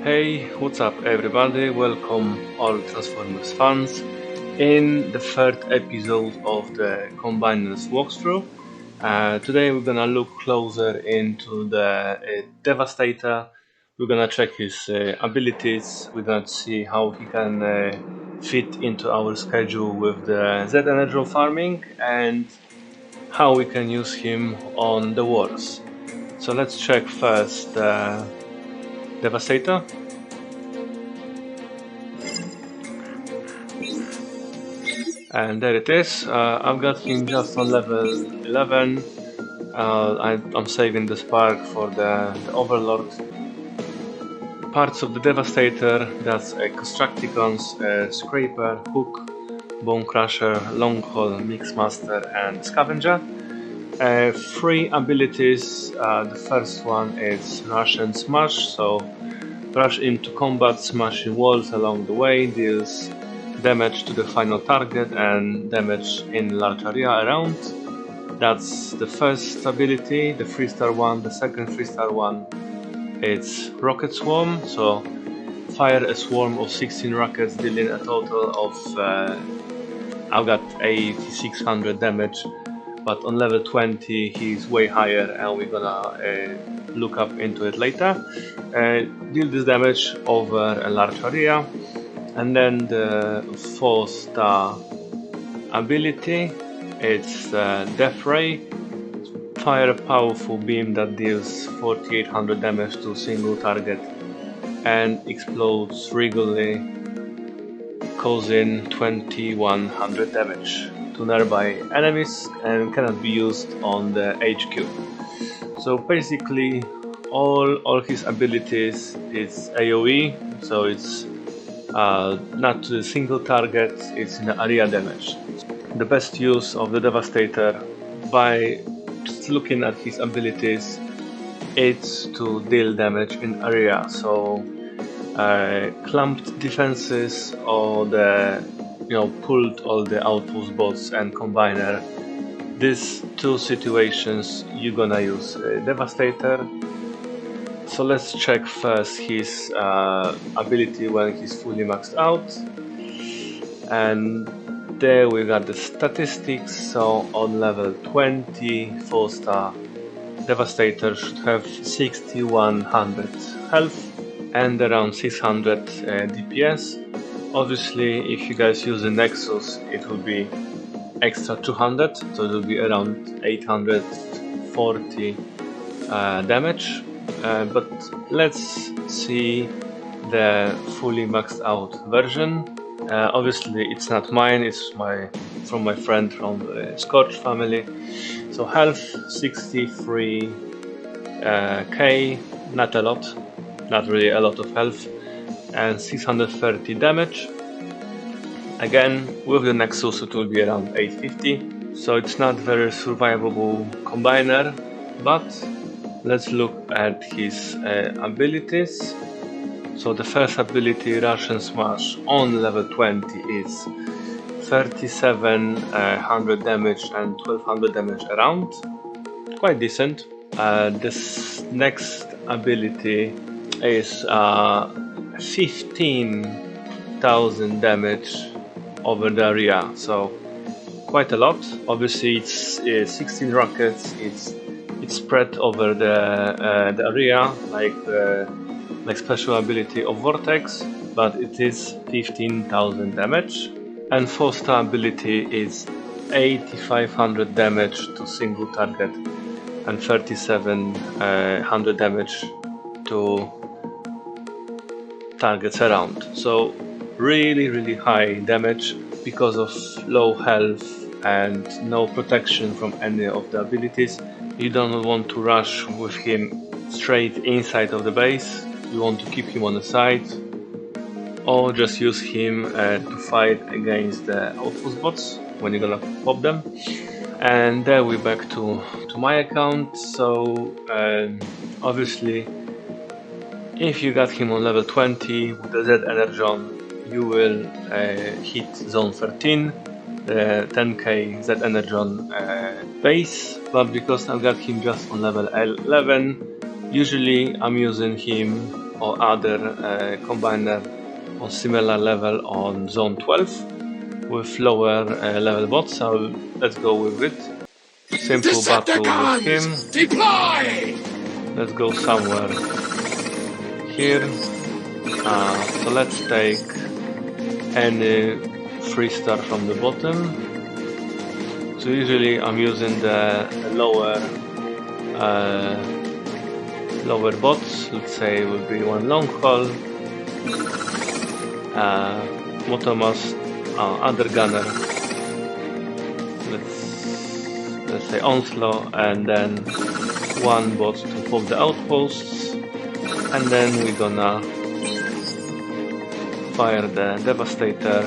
Hey, what's up everybody, welcome all Transformers fans in the third episode of the Combiners walkthrough. Today we're gonna look closer into the Devastator. We're gonna check his abilities, we're gonna see how he can fit into our schedule with the Z energy farming and how we can use him on the wars. So let's check first the Devastator. And there it is. I've got him just on level 11. I'm saving the spark for the Overlord. Parts of the Devastator, that's a Constructicons, Scraper, Hook, Bone Crusher, Longhole, Mixmaster and Scavenger. 3 abilities. The first one is Rush and Smash, so rush into combat, smashing walls along the way, deals damage to the final target and damage in large area around. That's the first ability, the 3-star one. The second 3-star one, it's Rocket Swarm, so fire a swarm of 16 rockets dealing a total of I've got 8600 damage, but on level 20 he's way higher and we're gonna look up into it later. Deal this damage over a large area. And then the 4-star ability, it's Death Ray. Fire a powerful beam that deals 4800 damage to a single target and explodes regularly, causing 2100 damage to nearby enemies and cannot be used on the HQ. So basically all his abilities is AoE, so it's not to a single target, it's in area damage. The best use of the Devastator, by just looking at his abilities, it's to deal damage in area. So clumped defenses or the pulled all the outpost bots and combiner. These 2 situations you're gonna use Devastator. So let's check first his ability when he's fully maxed out. And there we got the statistics. So on level 20, 4-star Devastator should have 6100 health and around 600 DPS. Obviously, if you guys use the Nexus, it will be extra 200, so it will be around 840 damage. But let's see the fully maxed out version. Obviously it's not mine, it's from my friend from the Scorch family. So health 63k, not a lot, not really a lot of health, and 630 damage. Again, with the Nexus it will be around 850, so it's not very survivable combiner, but let's look at his abilities. So the first ability, Rush and Smash, on level 20 is 3700 damage and 1200 damage around. Quite decent. This next ability is 15,000 damage over the area, so quite a lot. Obviously it's 16 rockets, it's spread over the area like special ability of Vortex, but it is 15,000 damage. And 4-star ability is 8500 damage to single target and 3700 damage to targets around. So really high damage because of low health and no protection from any of the abilities. You don't want to rush with him straight inside of the base. You want to keep him on the side, or just use him to fight against the outpost bots when you're gonna pop them. And there we're back to my account. So obviously, if you got him on level 20 with the Z Energon, you will hit zone 13, the 10k Z Energon base. But because I've got him just on level 11, usually I'm using him or other combiner on similar level on zone 12 with lower level bots. So let's go with it. Simple battle with him. Deploy! Let's go somewhere here. So let's take any 3-star from the bottom. So usually I'm using the lower bots. Let's say it would be one long haul, Motomast, other gunner. Let's say onslaught, and then one bot to pop the outposts, and then we're gonna fire the Devastator.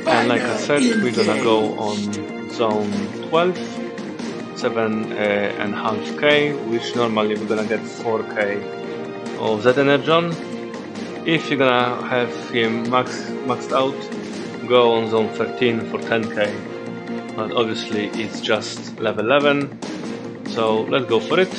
And like I said, we're gonna go on zone 12, 7.5k, which normally we're gonna get 4k of Z Energon. If you're gonna have him maxed out, go on zone 13 for 10k. But obviously it's just level 11, so let's go for it.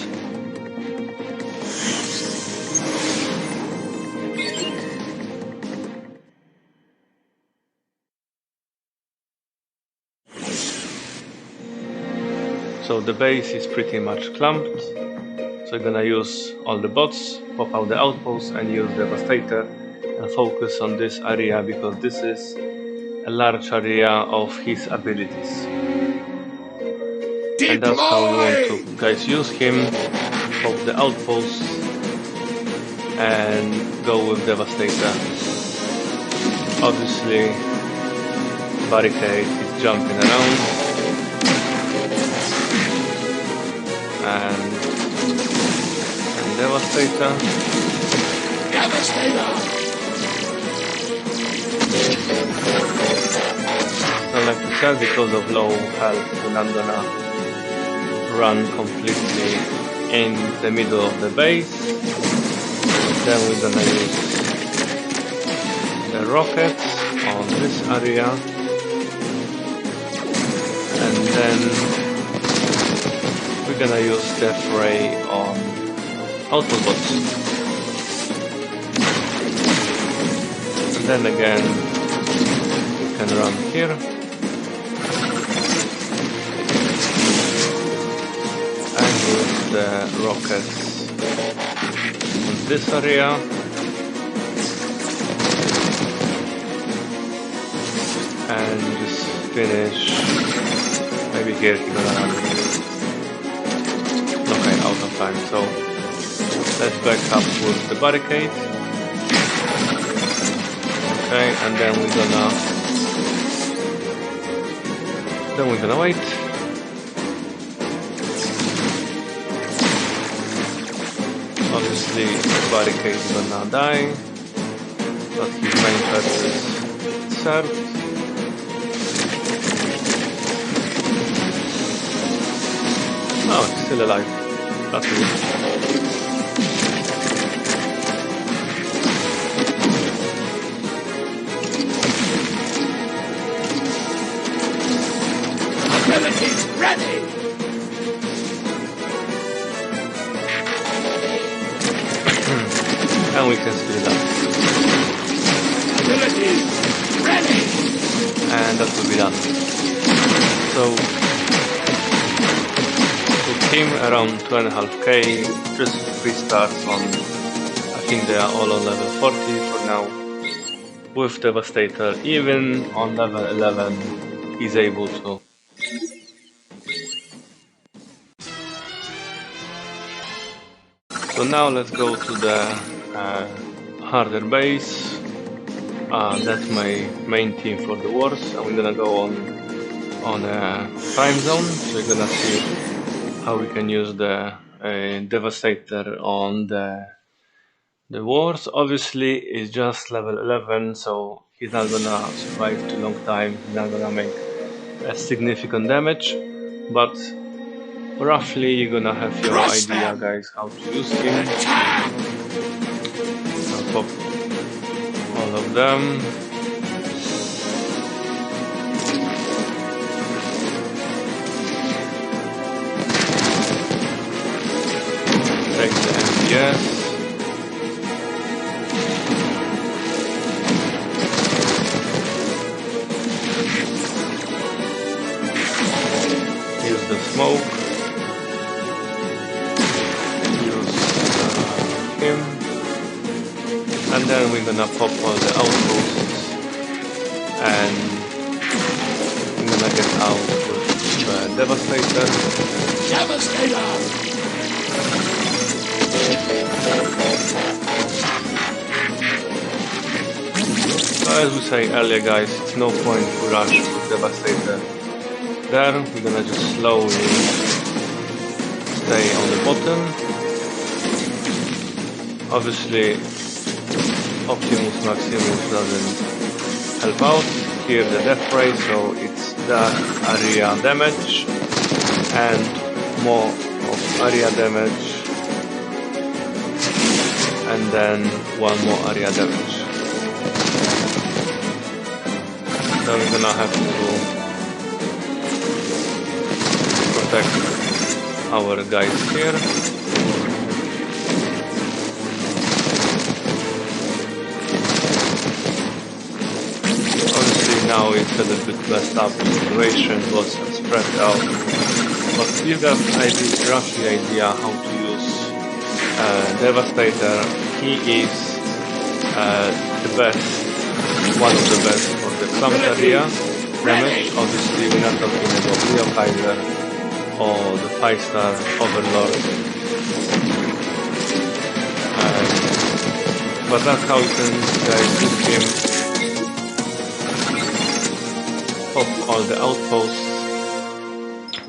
So the base is pretty much clumped, so you're gonna use all the bots, pop out the outposts, and use Devastator and focus on this area because this is a large area of his abilities. And that's how you want to guys use him. Pop the outposts and go with Devastator. Obviously Barricade is jumping around. And Devastator. So like I said, because of low health, we're not gonna run completely in the middle of the base. Then we're gonna use the rockets on this area, and then we're gonna use Death Ray on outpost bots. And then again, we can run here. And use the rockets on this area. And just finish. Maybe here you're gonna run. Out of time, so let's back up with the barricade. Okay, and then we're gonna wait. Obviously the barricade is gonna die, but his main purpose served. Oh, it's still alive. That's good. Abilities ready! And we can speed it up. Abilities ready! And that will be done. So him around 2.5k, just 3 stars on, I think they are all on level 40 for now. With Devastator, even on level 11, he's able to. So now let's go to the harder base. That's my main team for the wars, and we're gonna go on a prime zone, so you're gonna see how we can use the Devastator on the wars. Obviously it's just level 11, so he's not gonna survive too long time, he's not gonna make a significant damage, but roughly you're gonna have your idea, guys, how to use him. I'll pop all of them. Take the MPS. Use the smoke. Use him. And then we're gonna pop all the outposts. And we're gonna get out with the Devastator. Devastator! So as we say earlier, guys, it's no point to rush with Devastator there. We're gonna just slowly stay on the bottom. Obviously Optimus Maximus doesn't help out. Here the death ray, so it's the area damage and more of area damage, and then one more area damage. So we're gonna have to protect our guys here. Obviously now it's a little bit messed up situation, was spread out, but you got roughly idea how to use Devastator. He is the best, one of the best for the clump area damage. Obviously we're not talking about Neo Kaiser or the 5-star Overlord, but that's how you can use him. Pop all the outposts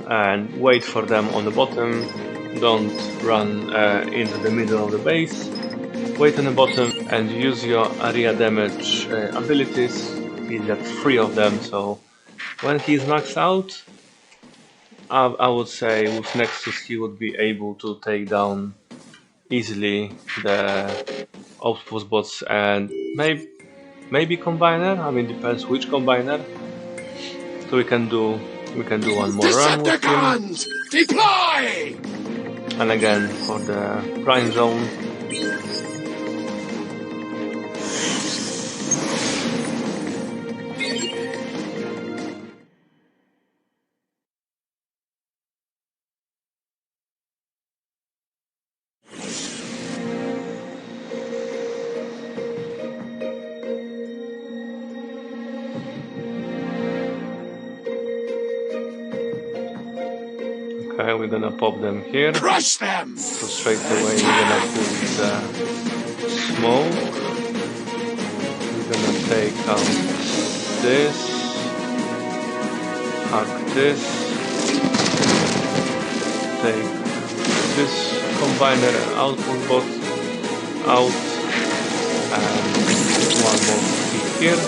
and wait for them on the bottom. Don't run into the middle of the base. Wait on the bottom and use your area damage abilities. He's got 3 of them, so when he's maxed out, I would say with Nexus he would be able to take down easily the outpost bots and maybe combiner. I mean, depends which combiner. So we can do one more run with him. Deploy! And again for the prime zone. Okay, we're gonna pop them here. Crush them! So straight away we're gonna put the smoke. We're gonna take out this, hack this, take this combiner output bot out, and one more piece here.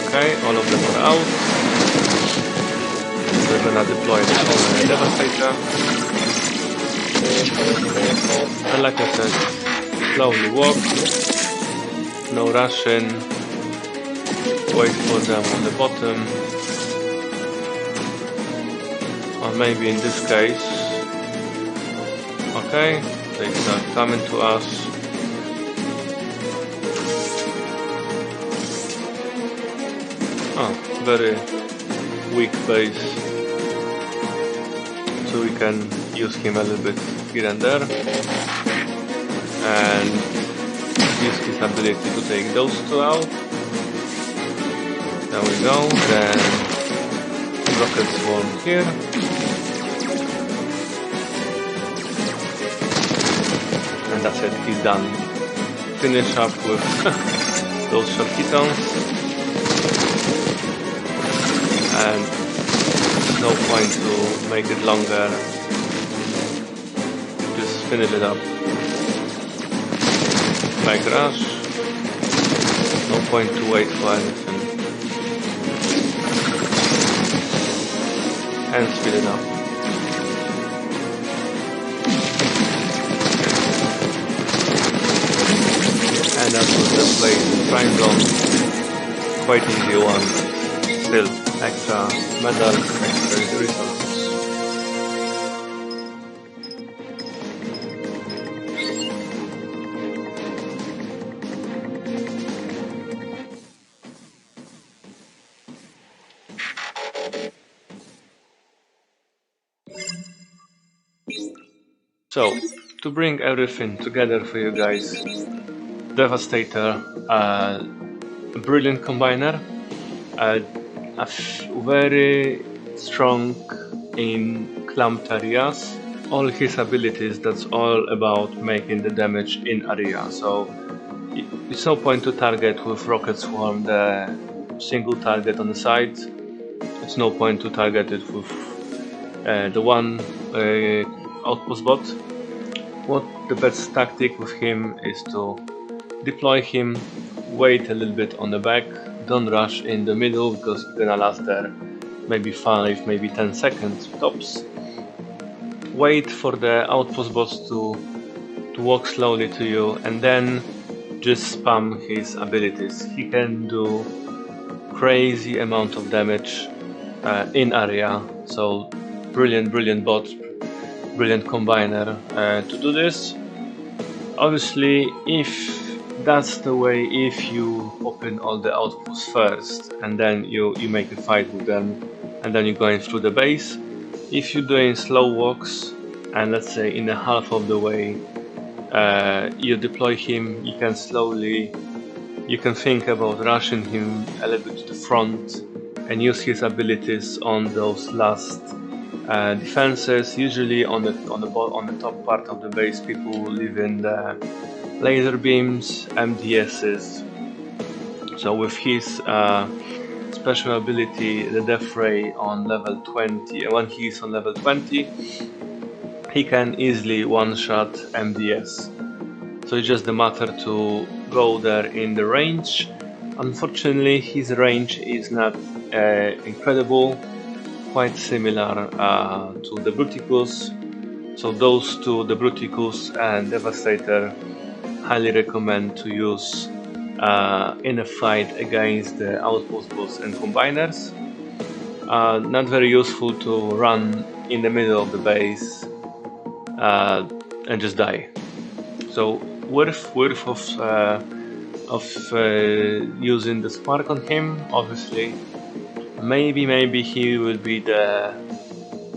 Okay, all of them are out. We're gonna deploy the Devastator. And like I said, slowly walk, no rushing, wait for them on the bottom. Or maybe in this case, okay, they start coming to us. Oh, very weak base, so we can use him a little bit here and there, and use his ability to take those 2 out. There we go. Then rocket swarm here. And that's it, he's done. Finish up with those short hitons, and no point to make it longer, just finish it up. Like rush, no point to wait for anything, and speed it up. And that was the play Prime Zone, quite easy one, still extra medals, extra resources. So, to bring everything together for you guys, Devastator, a brilliant combiner, very strong in clumped areas. All his abilities, that's all about making the damage in area. So it's no point to target with Rocket Swarm the single target on the side. It's no point to target it with the one outpost bot. What the best tactic with him is to deploy him, wait a little bit on the back, don't rush in the middle because you're gonna last there maybe 5, maybe 10 seconds tops. Wait for the outpost bots to walk slowly to you, and then just spam his abilities. He can do crazy amount of damage in area, so brilliant bot, brilliant combiner to do this. Obviously, if that's the way, if you open all the outposts first and then you make a fight with them and then you're going through the base. If you're doing slow walks and let's say in a half of the way you deploy him, you can think about rushing him a little bit to the front and use his abilities on those last defenses. Usually on the top part of the base, people will leave in the laser beams, MDSs. So with his special ability, the Death Ray on level 20, and when he's on level 20, he can easily one-shot MDS. So it's just a matter to go there in the range. Unfortunately, his range is not incredible, quite similar to the Bruticus. So those two, the Bruticus and Devastator, highly recommend to use in a fight against the outpost bots and combiners. Not very useful to run in the middle of the base and just die. So worth of using the spark on him. Obviously, maybe he will be the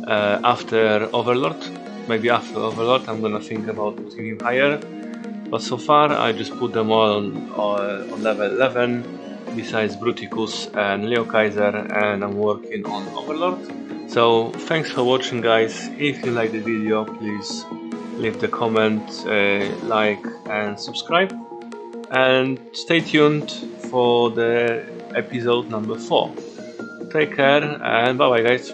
after Overlord. Maybe after Overlord, I'm gonna think about putting him higher. But so far, I just put them all on level 11, besides Bruticus and Leo Kaiser, and I'm working on Overlord. So thanks for watching, guys. If you like the video, please leave the comment, like and subscribe, and stay tuned for the episode number 4. Take care and bye bye, guys.